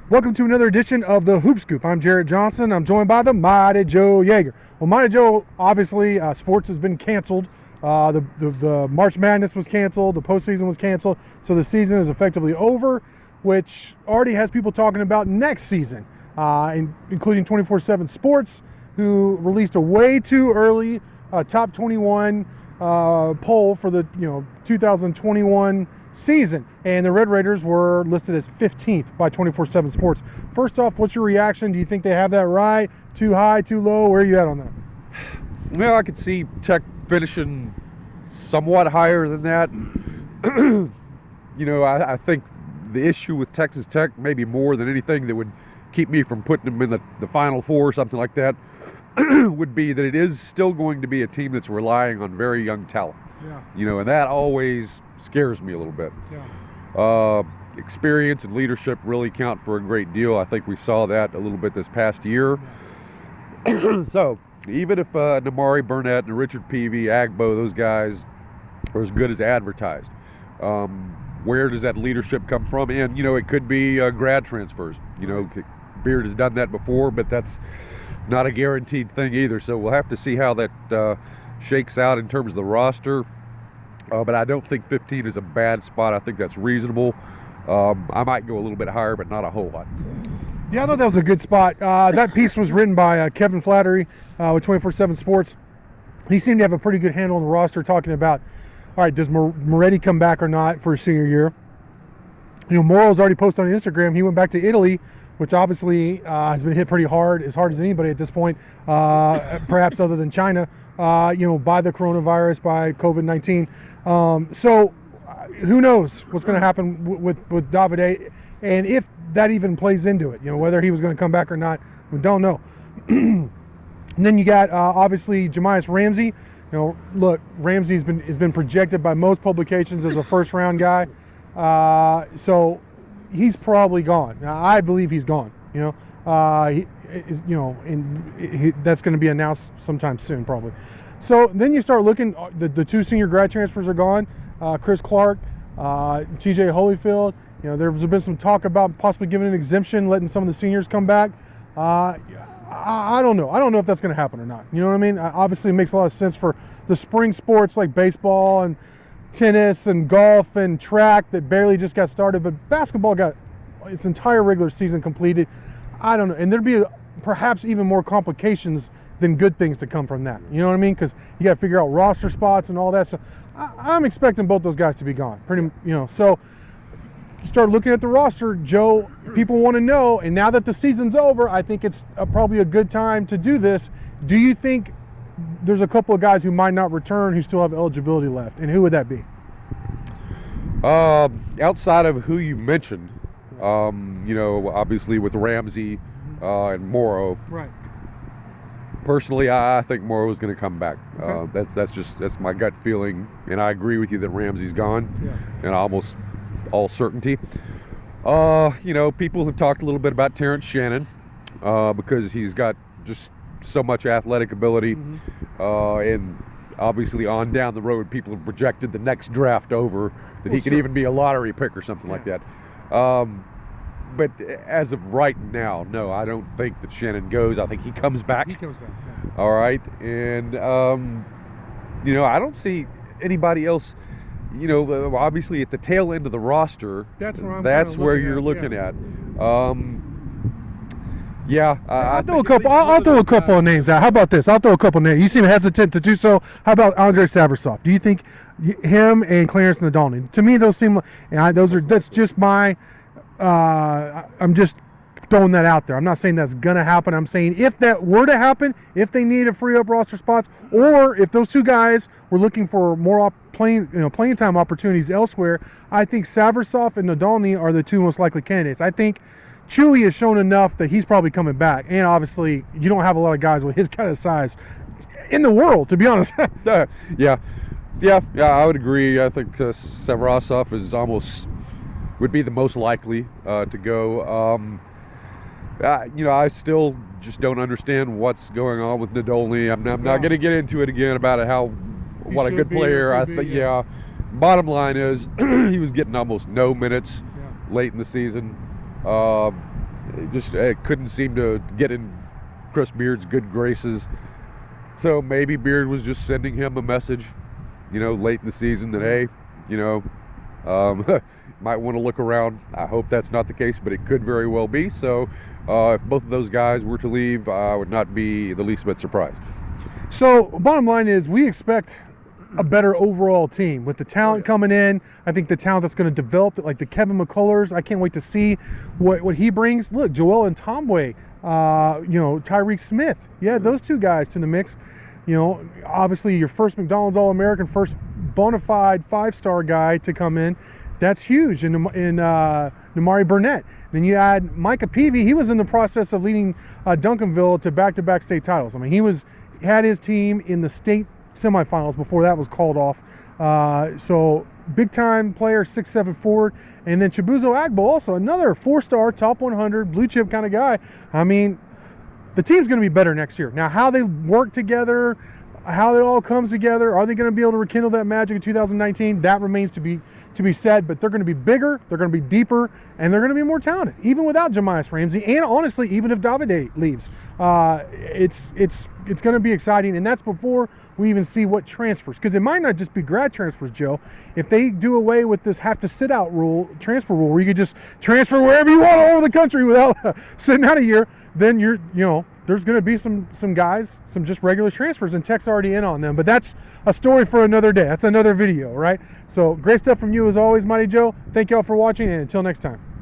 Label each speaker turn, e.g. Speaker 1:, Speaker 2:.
Speaker 1: Welcome to another edition of the Hoop Scoop. I'm Jarret Johnson. I'm joined by the Mighty Joe Yeager. Well, Mighty Joe, obviously, sports has been canceled. The March Madness was canceled. The postseason was canceled. So the season is effectively over, which already has people talking about next season, including 24/7 Sports, who released a way too early top 21 poll for the 2021 season, and the Red Raiders were listed as 15th by 24/7 Sports. First off, what's your reaction? Do you think they have that right? Too high, too low? Where are you at on that?
Speaker 2: Well, I could see Tech finishing somewhat higher than that. I think the issue with Texas Tech, maybe more than anything that would keep me from putting them in the Final Four or something like that, would be that it is still going to be a team that's relying on very young talent.
Speaker 1: Yeah.
Speaker 2: And that always scares me a little bit.
Speaker 1: Yeah.
Speaker 2: Experience and leadership really count for a great deal. I think we saw that a little bit this past year.
Speaker 1: Yeah.
Speaker 2: So even if Namari Burnett and Richard Peavy, Agbo, those guys are as good as advertised, where does that leadership come from? And, it could be grad transfers. Beard has done that before, but that's not a guaranteed thing either. So we'll have to see how that shakes out in terms of the roster. But I don't think 15 is a bad spot. I think that's reasonable. I might go a little bit higher, but not a whole lot.
Speaker 1: Yeah, I thought that was a good spot. That piece was written by Kevin Flattery with 24/7 Sports. He seemed to have a pretty good handle on the roster, talking about, all right, does Moretti come back or not for his senior year? Moro's already posted on Instagram. He went back to Italy, which obviously has been hit pretty hard as anybody at this point, perhaps other than China, by the coronavirus, by COVID-19. So who knows what's going to happen with Davide, and if that even plays into it, whether he was going to come back or not, we don't know. And then you got obviously Jahmias Ramsey. Look, Ramsey has been projected by most publications as a first round guy, so he's probably gone. Now, I believe he's gone. And that's going to be announced sometime soon, probably. So then you start looking. The two senior grad transfers are gone. Chris Clark, T.J. Holyfield. There's been some talk about possibly giving an exemption, letting some of the seniors come back. I don't know. I don't know if that's going to happen or not. You know what I mean? Obviously, it makes a lot of sense for the spring sports like baseball and tennis and golf and track that barely just got started, but basketball got its entire regular season completed. I don't know. And there'd be perhaps even more complications than good things to come from that. You know what I mean? Because you got to figure out roster spots and all that. So I'm expecting both those guys to be gone. So you start looking at the roster, Joe, people want to know, and now that the season's over, I think it's probably a good time to do this. Do you think there's a couple of guys who might not return who still have eligibility left, and who would that be?
Speaker 2: Outside of who you mentioned, obviously with Ramsey and Moro.
Speaker 1: Right.
Speaker 2: Personally, I think Moro is going to come back.
Speaker 1: Okay.
Speaker 2: That's my gut feeling, and I agree with you that Ramsey's gone, and almost all certainty. People have talked a little bit about Terrence Shannon because he's got just so much athletic ability, and obviously on down the road, people have projected the next draft over that he could even be a lottery pick or something like that. But as of right now, no, I don't think that Shannon goes. I think he comes back.
Speaker 1: He comes back. Yeah.
Speaker 2: All right, and I don't see anybody else. Obviously at the tail end of the roster, that's where you're looking at.
Speaker 1: I'll throw a couple of names out. How about this? I'll throw a couple of names. You seem hesitant to do so. How about Andre Savrasov? Do you think him and Clarence Nadolny? To me, those seem. That's just my. I'm just throwing that out there. I'm not saying that's gonna happen. I'm saying if that were to happen, if they need to free up roster spots, or if those two guys were looking for more playing time opportunities elsewhere, I think Savrasov and Nadolny are the two most likely candidates. I think Chewy has shown enough that he's probably coming back, and obviously you don't have a lot of guys with his kind of size in the world, to be honest.
Speaker 2: Yeah, I would agree. I think Savrasov would be the most likely to go. I still just don't understand what's going on with Nadolny. I'm not going to get into it again about what a good player. I think. Yeah. Bottom line is, he was getting almost no minutes late in the season. It couldn't seem to get in Chris Beard's good graces. So maybe Beard was just sending him a message, late in the season that, hey, might want to look around. I hope that's not the case, but it could very well be. So if both of those guys were to leave, I would not be the least bit surprised.
Speaker 1: So bottom line is we expect a better overall team with the talent coming in. I think the talent that's going to develop, like the Kevin McCullers, I can't wait to see what he brings. Look, Joel and Tomway, Tyreek Smith. Yeah, those two guys to the mix. Obviously your first McDonald's All-American, first bona fide 5-star guy to come in. That's huge in Namari Burnett. Then you add Micah Peavy. He was in the process of leading Duncanville to back-to-back state titles. I mean, he had his team in the state semifinals before that was called off. So big-time player, 6'7" forward. And then Chibuzo Agbo, also another 4-star, top 100, blue-chip kind of guy. I mean, the team's going to be better next year. Now, how they work together, how it all comes together, are they going to be able to rekindle that magic in 2019? That remains to be said, but they're going to be bigger, they're going to be deeper, and they're going to be more talented, even without Jemias Ramsey, and honestly, even if Davide leaves. It's going to be exciting, and that's before we even see what transfers, because it might not just be grad transfers, Joe. If they do away with this have-to-sit-out transfer rule, where you could just transfer wherever you want all over the country without sitting out a year, then there's going to be some guys, some just regular transfers, and Tech's already in on them. But that's a story for another day. That's another video, right? So great stuff from you as always, Mighty Joe. Thank y'all for watching, and until next time.